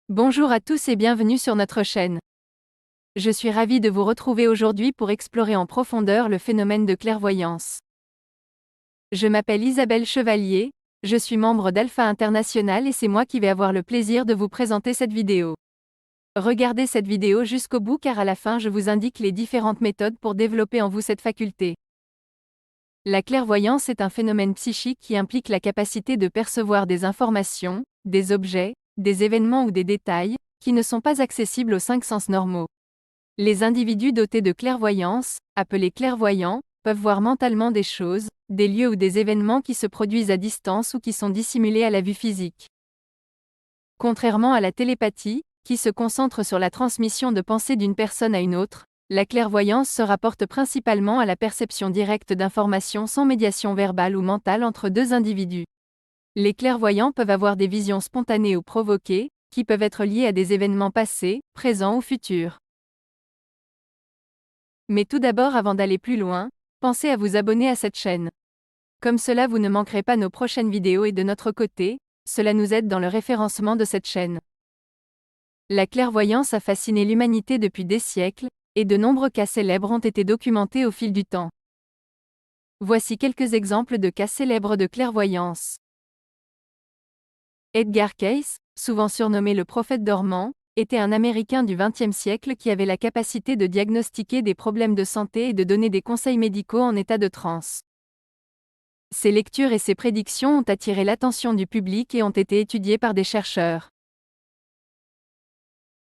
Bonjour à tous et bienvenue sur notre chaîne. Je suis ravie de vous retrouver aujourd'hui pour explorer en profondeur le phénomène de clairvoyance. Je m'appelle Isabelle Chevalier, je suis membre d'Alpha International et c'est moi qui vais avoir le plaisir de vous présenter cette vidéo. Regardez cette vidéo jusqu'au bout car à la fin je vous indique les différentes méthodes pour développer en vous cette faculté. La clairvoyance est un phénomène psychique qui implique la capacité de percevoir des informations, des objets, des événements ou des détails, qui ne sont pas accessibles aux cinq sens normaux. Les individus dotés de clairvoyance, appelés clairvoyants, peuvent voir mentalement des choses, des lieux ou des événements qui se produisent à distance ou qui sont dissimulés à la vue physique. Contrairement à la télépathie, qui se concentre sur la transmission de pensées d'une personne à une autre, la clairvoyance se rapporte principalement à la perception directe d'informations sans médiation verbale ou mentale entre deux individus. Les clairvoyants peuvent avoir des visions spontanées ou provoquées, qui peuvent être liées à des événements passés, présents ou futurs. Mais tout d'abord, avant d'aller plus loin, pensez à vous abonner à cette chaîne. Comme cela vous ne manquerez pas nos prochaines vidéos et de notre côté, cela nous aide dans le référencement de cette chaîne. La clairvoyance a fasciné l'humanité depuis des siècles, et de nombreux cas célèbres ont été documentés au fil du temps. Voici quelques exemples de cas célèbres de clairvoyance. Edgar Cayce, souvent surnommé le prophète dormant, était un Américain du XXe siècle qui avait la capacité de diagnostiquer des problèmes de santé et de donner des conseils médicaux en état de transe. Ses lectures et ses prédictions ont attiré l'attention du public et ont été étudiées par des chercheurs.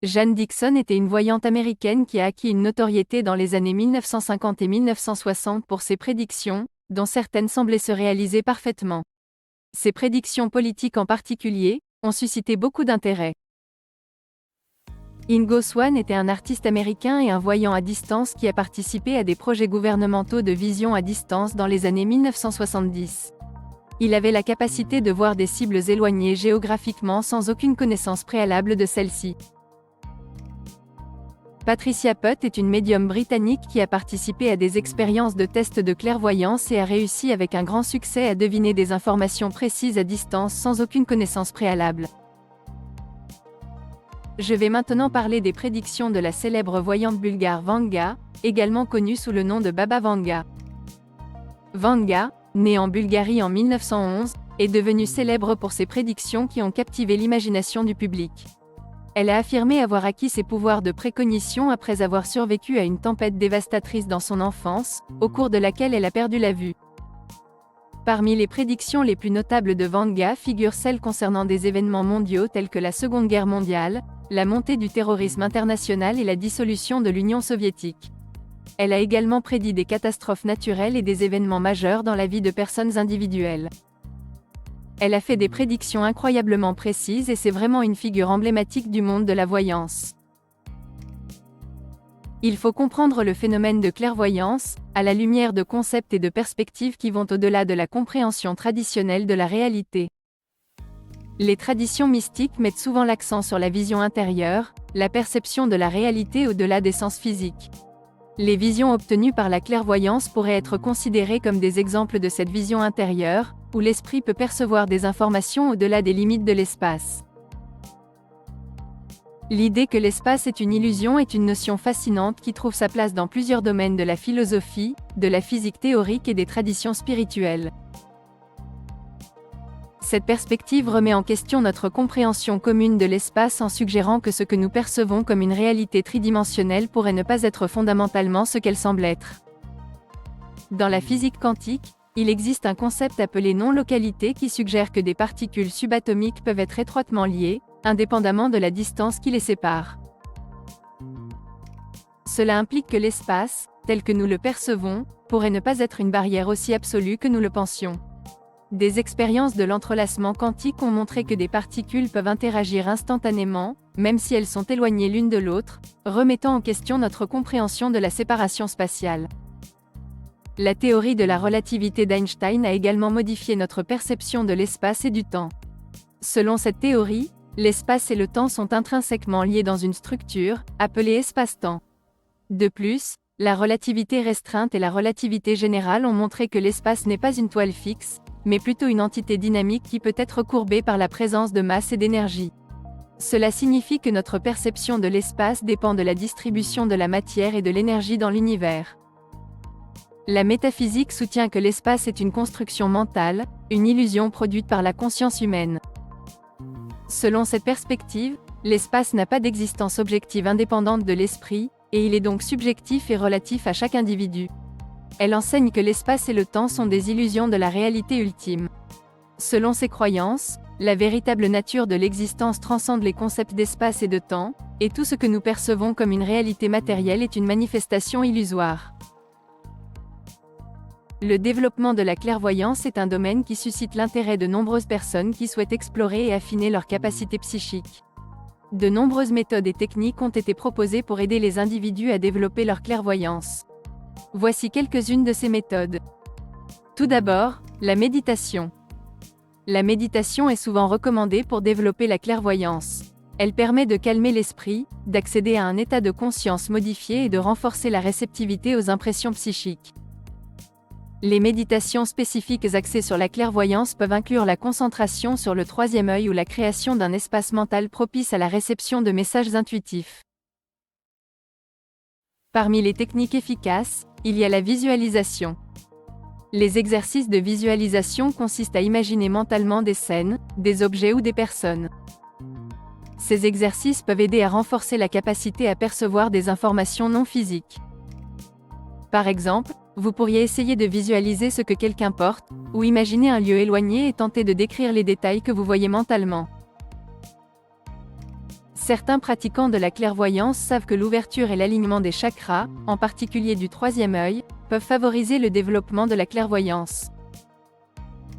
Jane Dixon était une voyante américaine qui a acquis une notoriété dans les années 1950 et 1960 pour ses prédictions, dont certaines semblaient se réaliser parfaitement. Ses prédictions politiques en particulier, ont suscité beaucoup d'intérêt. Ingo Swann était un artiste américain et un voyant à distance qui a participé à des projets gouvernementaux de vision à distance dans les années 1970. Il avait la capacité de voir des cibles éloignées géographiquement sans aucune connaissance préalable de celles-ci. Patricia Putt est une médium britannique qui a participé à des expériences de tests de clairvoyance et a réussi avec un grand succès à deviner des informations précises à distance sans aucune connaissance préalable. Je vais maintenant parler des prédictions de la célèbre voyante bulgare Vanga, également connue sous le nom de Baba Vanga. Vanga, née en Bulgarie en 1911, est devenue célèbre pour ses prédictions qui ont captivé l'imagination du public. Elle a affirmé avoir acquis ses pouvoirs de précognition après avoir survécu à une tempête dévastatrice dans son enfance, au cours de laquelle elle a perdu la vue. Parmi les prédictions les plus notables de Vanga figurent celles concernant des événements mondiaux tels que la Seconde Guerre mondiale, la montée du terrorisme international et la dissolution de l'Union soviétique. Elle a également prédit des catastrophes naturelles et des événements majeurs dans la vie de personnes individuelles. Elle a fait des prédictions incroyablement précises et c'est vraiment une figure emblématique du monde de la voyance. Il faut comprendre le phénomène de clairvoyance, à la lumière de concepts et de perspectives qui vont au-delà de la compréhension traditionnelle de la réalité. Les traditions mystiques mettent souvent l'accent sur la vision intérieure, la perception de la réalité au-delà des sens physiques. Les visions obtenues par la clairvoyance pourraient être considérées comme des exemples de cette vision intérieure, où l'esprit peut percevoir des informations au-delà des limites de l'espace. L'idée que l'espace est une illusion est une notion fascinante qui trouve sa place dans plusieurs domaines de la philosophie, de la physique théorique et des traditions spirituelles. Cette perspective remet en question notre compréhension commune de l'espace en suggérant que ce que nous percevons comme une réalité tridimensionnelle pourrait ne pas être fondamentalement ce qu'elle semble être. Dans la physique quantique, il existe un concept appelé non-localité qui suggère que des particules subatomiques peuvent être étroitement liées, indépendamment de la distance qui les sépare. Cela implique que l'espace, tel que nous le percevons, pourrait ne pas être une barrière aussi absolue que nous le pensions. Des expériences de l'entrelacement quantique ont montré que des particules peuvent interagir instantanément, même si elles sont éloignées l'une de l'autre, remettant en question notre compréhension de la séparation spatiale. La théorie de la relativité d'Einstein a également modifié notre perception de l'espace et du temps. Selon cette théorie, l'espace et le temps sont intrinsèquement liés dans une structure, appelée espace-temps. De plus, la relativité restreinte et la relativité générale ont montré que l'espace n'est pas une toile fixe, mais plutôt une entité dynamique qui peut être courbée par la présence de masse et d'énergie. Cela signifie que notre perception de l'espace dépend de la distribution de la matière et de l'énergie dans l'univers. La métaphysique soutient que l'espace est une construction mentale, une illusion produite par la conscience humaine. Selon cette perspective, l'espace n'a pas d'existence objective indépendante de l'esprit, et il est donc subjectif et relatif à chaque individu. Elle enseigne que l'espace et le temps sont des illusions de la réalité ultime. Selon ses croyances, la véritable nature de l'existence transcende les concepts d'espace et de temps, et tout ce que nous percevons comme une réalité matérielle est une manifestation illusoire. Le développement de la clairvoyance est un domaine qui suscite l'intérêt de nombreuses personnes qui souhaitent explorer et affiner leurs capacités psychiques. De nombreuses méthodes et techniques ont été proposées pour aider les individus à développer leur clairvoyance. Voici quelques-unes de ces méthodes. Tout d'abord, la méditation. La méditation est souvent recommandée pour développer la clairvoyance. Elle permet de calmer l'esprit, d'accéder à un état de conscience modifié et de renforcer la réceptivité aux impressions psychiques. Les méditations spécifiques axées sur la clairvoyance peuvent inclure la concentration sur le troisième œil ou la création d'un espace mental propice à la réception de messages intuitifs. Parmi les techniques efficaces, il y a la visualisation. Les exercices de visualisation consistent à imaginer mentalement des scènes, des objets ou des personnes. Ces exercices peuvent aider à renforcer la capacité à percevoir des informations non physiques. Par exemple, vous pourriez essayer de visualiser ce que quelqu'un porte, ou imaginer un lieu éloigné et tenter de décrire les détails que vous voyez mentalement. Certains pratiquants de la clairvoyance savent que l'ouverture et l'alignement des chakras, en particulier du troisième œil, peuvent favoriser le développement de la clairvoyance.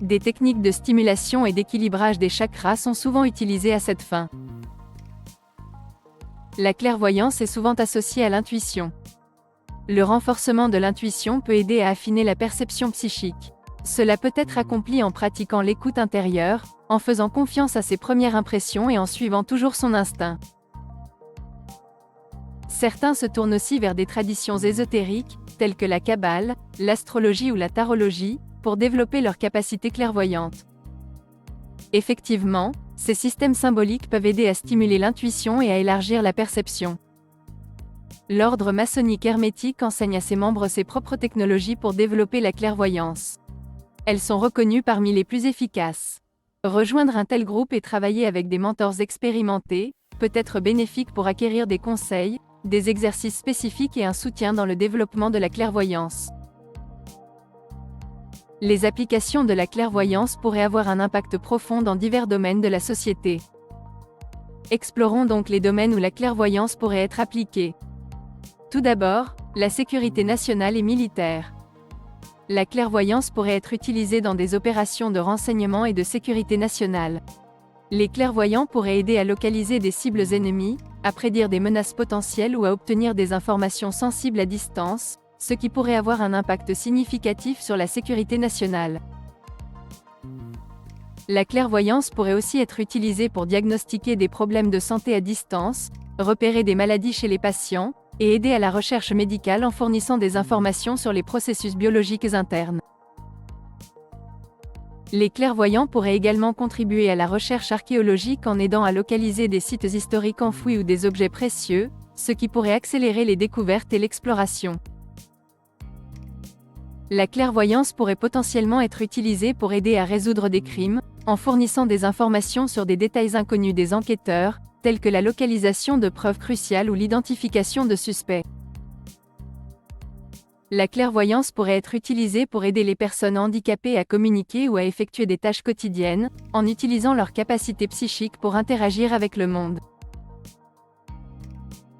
Des techniques de stimulation et d'équilibrage des chakras sont souvent utilisées à cette fin. La clairvoyance est souvent associée à l'intuition. Le renforcement de l'intuition peut aider à affiner la perception psychique. Cela peut être accompli en pratiquant l'écoute intérieure, en faisant confiance à ses premières impressions et en suivant toujours son instinct. Certains se tournent aussi vers des traditions ésotériques, telles que la Kabbale, l'astrologie ou la tarologie, pour développer leur capacité clairvoyante. Effectivement, ces systèmes symboliques peuvent aider à stimuler l'intuition et à élargir la perception. L'ordre maçonnique hermétique enseigne à ses membres ses propres technologies pour développer la clairvoyance. Elles sont reconnues parmi les plus efficaces. Rejoindre un tel groupe et travailler avec des mentors expérimentés peut être bénéfique pour acquérir des conseils, des exercices spécifiques et un soutien dans le développement de la clairvoyance. Les applications de la clairvoyance pourraient avoir un impact profond dans divers domaines de la société. Explorons donc les domaines où la clairvoyance pourrait être appliquée. Tout d'abord, la sécurité nationale et militaire. La clairvoyance pourrait être utilisée dans des opérations de renseignement et de sécurité nationale. Les clairvoyants pourraient aider à localiser des cibles ennemies, à prédire des menaces potentielles ou à obtenir des informations sensibles à distance, ce qui pourrait avoir un impact significatif sur la sécurité nationale. La clairvoyance pourrait aussi être utilisée pour diagnostiquer des problèmes de santé à distance, repérer des maladies chez les patients, et aider à la recherche médicale en fournissant des informations sur les processus biologiques internes. Les clairvoyants pourraient également contribuer à la recherche archéologique en aidant à localiser des sites historiques enfouis ou des objets précieux, ce qui pourrait accélérer les découvertes et l'exploration. La clairvoyance pourrait potentiellement être utilisée pour aider à résoudre des crimes, en fournissant des informations sur des détails inconnus des enquêteurs, tels que la localisation de preuves cruciales ou l'identification de suspects. La clairvoyance pourrait être utilisée pour aider les personnes handicapées à communiquer ou à effectuer des tâches quotidiennes, en utilisant leur capacité psychique pour interagir avec le monde.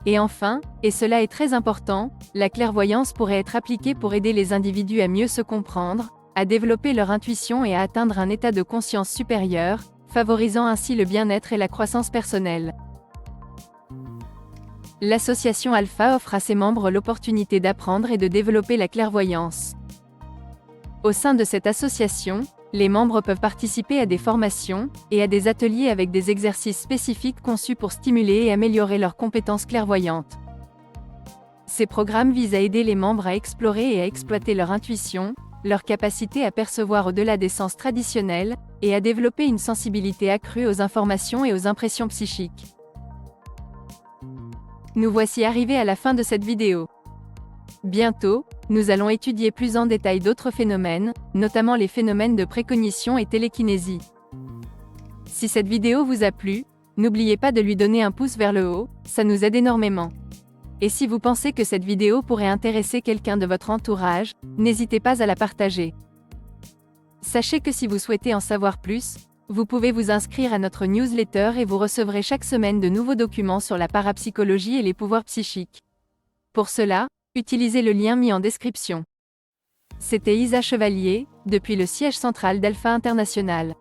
Et enfin, et cela est très important, la clairvoyance pourrait être appliquée pour aider les individus à mieux se comprendre, à développer leur intuition et à atteindre un état de conscience supérieur, favorisant ainsi le bien-être et la croissance personnelle. L'association Alpha offre à ses membres l'opportunité d'apprendre et de développer la clairvoyance. Au sein de cette association, les membres peuvent participer à des formations et à des ateliers avec des exercices spécifiques conçus pour stimuler et améliorer leurs compétences clairvoyantes. Ces programmes visent à aider les membres à explorer et à exploiter leur intuition, leur capacité à percevoir au-delà des sens traditionnels, et à développer une sensibilité accrue aux informations et aux impressions psychiques. Nous voici arrivés à la fin de cette vidéo. Bientôt, nous allons étudier plus en détail d'autres phénomènes, notamment les phénomènes de précognition et télékinésie. Si cette vidéo vous a plu, n'oubliez pas de lui donner un pouce vers le haut, ça nous aide énormément. Et si vous pensez que cette vidéo pourrait intéresser quelqu'un de votre entourage, n'hésitez pas à la partager. Sachez que si vous souhaitez en savoir plus, vous pouvez vous inscrire à notre newsletter et vous recevrez chaque semaine de nouveaux documents sur la parapsychologie et les pouvoirs psychiques. Pour cela, utilisez le lien mis en description. C'était Isa Chevalier, depuis le siège central d'Alpha International.